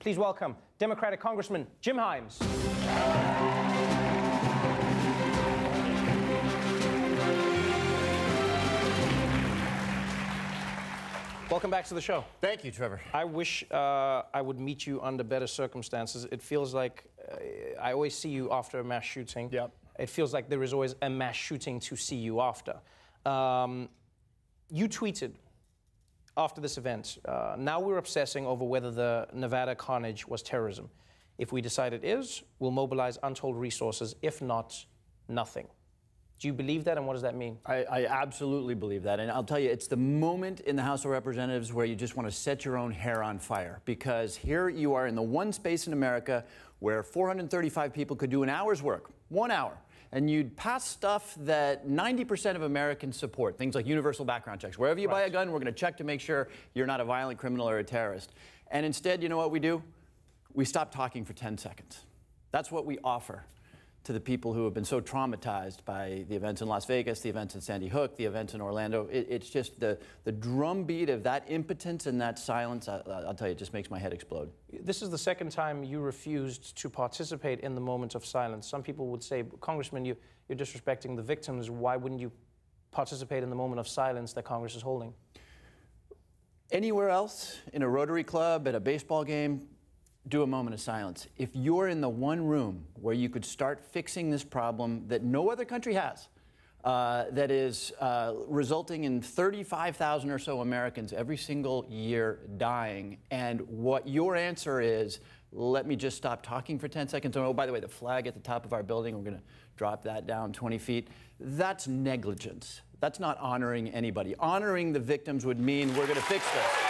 Please welcome Democratic Congressman Jim Himes. Welcome back to the show. Thank you, Trevor. I wish I would meet you under better circumstances. It feels like I always see you after a mass shooting. Yep. It feels like there is always a mass shooting to see you after. You tweeted after this event, now we're obsessing over whether the Nevada carnage was terrorism. If we decide it is, we'll mobilize untold resources. If not, nothing. Do you believe that, and what does that mean? I absolutely believe that, and I'll tell you, it's the moment in the House of Representatives where you just want to set your own hair on fire, because here you are in the one space in America where 435 people could do an hour's work, 1 hour, and you'd pass stuff that 90% of Americans support, things like universal background checks. Wherever you buy a gun, we're going to check to make sure you're not a violent criminal or a terrorist. And instead, you know what we do? We stop talking for 10 seconds. That's what we offer to the people who have been so traumatized by the events in Las Vegas, the events in Sandy Hook, the events in Orlando. It's just the drumbeat of that impotence and that silence, I'll tell you, it just makes my head explode. This is the second time you refused to participate in the moment of silence. Some people would say, Congressman, you're disrespecting the victims. Why wouldn't you participate in the moment of silence that Congress is holding? Anywhere else, in a Rotary Club, at a baseball game, do a moment of silence. If you're in the one room where you could start fixing this problem that no other country has, that is resulting in 35,000 or so Americans every single year dying, and what your answer is, let me just stop talking for 10 seconds. Oh, by the way, the flag at the top of our building, we're going to drop that down 20 feet. That's negligence. That's not honoring anybody. Honoring the victims would mean we're going to fix this.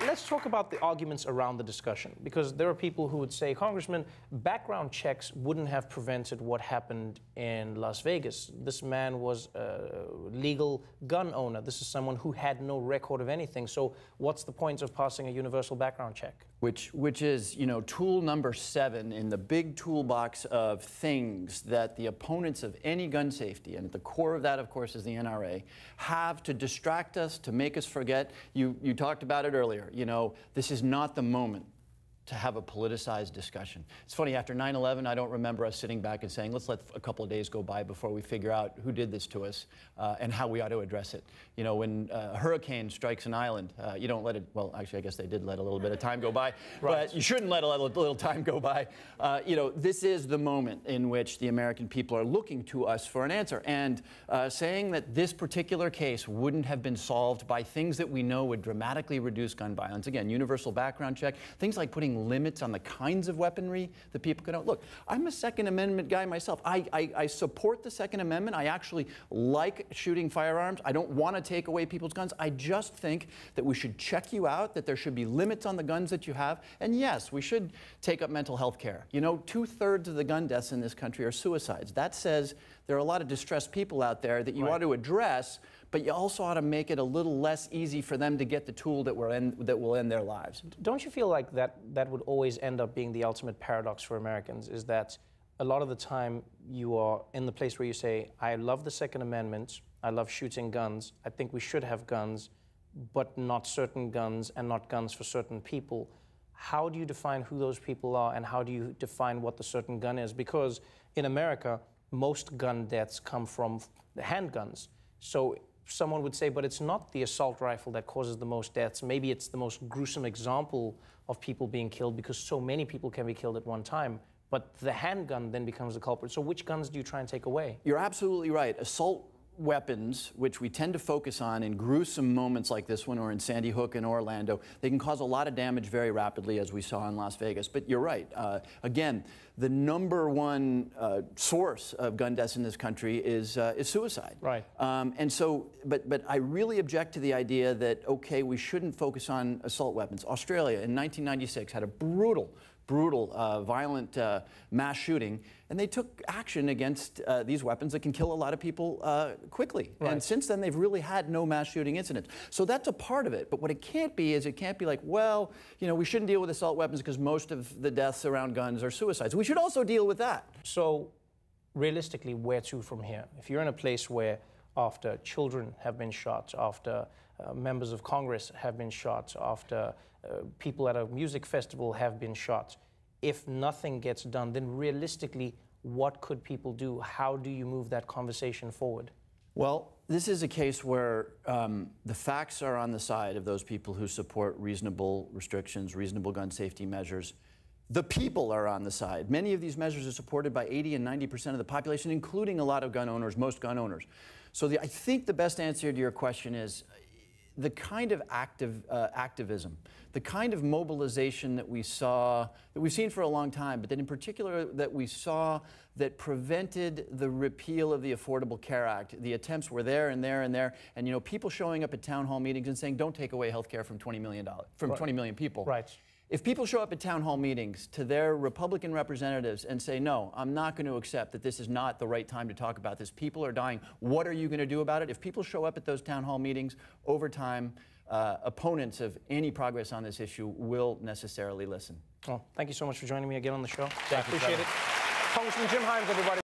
Let's talk about the arguments around the discussion, because there are people who would say, Congressman, background checks wouldn't have prevented what happened in Las Vegas. This man was a legal gun owner. This is someone who had no record of anything. So what's the point of passing a universal background check? Which is, you know, tool number 7 in the big toolbox of things that the opponents of any gun safety, and at the core of that, of course, is the NRA, have to distract us, to make us forget. You talked about it earlier. You know, this is not the moment to have a politicized discussion. It's funny, after 9/11, I don't remember us sitting back and saying, let's let a couple of days go by before we figure out who did this to us and how we ought to address it. You know, when a hurricane strikes an island, you don't let it, well, actually, I guess they did let a little bit of time go by, but you shouldn't let a little time go by. You know, this is the moment in which the American people are looking to us for an answer. And saying that this particular case wouldn't have been solved by things that we know would dramatically reduce gun violence, again, universal background check, things like putting limits on the kinds of weaponry that people can own. Look, I'm a Second Amendment guy myself. I support the Second Amendment. I actually like shooting firearms. I don't want to take away people's guns. I just think that we should check you out, that there should be limits on the guns that you have. And yes, we should take up mental health care. You know, 2/3 of the gun deaths in this country are suicides. That says there are a lot of distressed people out there that you ought to address, but you also ought to make it a little less easy for them to get the tool that will end their lives. Don't you feel like that would always end up being the ultimate paradox for Americans, is that a lot of the time you are in the place where you say, I love the Second Amendment, I love shooting guns, I think we should have guns, but not certain guns and not guns for certain people. How do you define who those people are, and how do you define what the certain gun is? Because in America, most gun deaths come from the handguns. So someone would say, but it's not the assault rifle that causes the most deaths. Maybe it's the most gruesome example of people being killed because so many people can be killed at one time. But the handgun then becomes the culprit. So which guns do you try and take away? You're absolutely right. Assault weapons, which we tend to focus on in gruesome moments like this one or in Sandy Hook and Orlando, they can cause a lot of damage very rapidly, as we saw in Las Vegas. But you're right. Again, the #1 source of gun deaths in this country is suicide. Right. And so, but I really object to the idea that, okay, we shouldn't focus on assault weapons. Australia in 1996 had a brutal, violent mass shooting, and they took action against these weapons that can kill a lot of people quickly. Right. And since then, they've really had no mass shooting incidents. So that's a part of it. But what it can't be is, it can't be like, well, you know, we shouldn't deal with assault weapons because most of the deaths around guns are suicides. We should also deal with that. So realistically, where to from here? If you're in a place where after children have been shot, after members of Congress have been shot, after people at a music festival have been shot. If nothing gets done, then realistically, what could people do? How do you move that conversation forward? Well, this is a case where the facts are on the side of those people who support reasonable restrictions, reasonable gun safety measures. The people are on the side. Many of these measures are supported by 80 and 90% of the population, including a lot of gun owners, most gun owners. So I think the best answer to your question is the kind of activism, the kind of mobilization that we saw, that we've seen for a long time, but that in particular that we saw that prevented the repeal of the Affordable Care Act. The attempts were there and there and there, and you know, people showing up at town hall meetings and saying, don't take away health care from 20 million people. Right. If people show up at town hall meetings to their Republican representatives and say, no, I'm not going to accept that this is not the right time to talk about this, people are dying, what are you going to do about it? If people show up at those town hall meetings, over time, opponents of any progress on this issue will necessarily listen. Well, thank you so much for joining me again on the show. Thank you, I appreciate it. Congressman Jim Himes, everybody.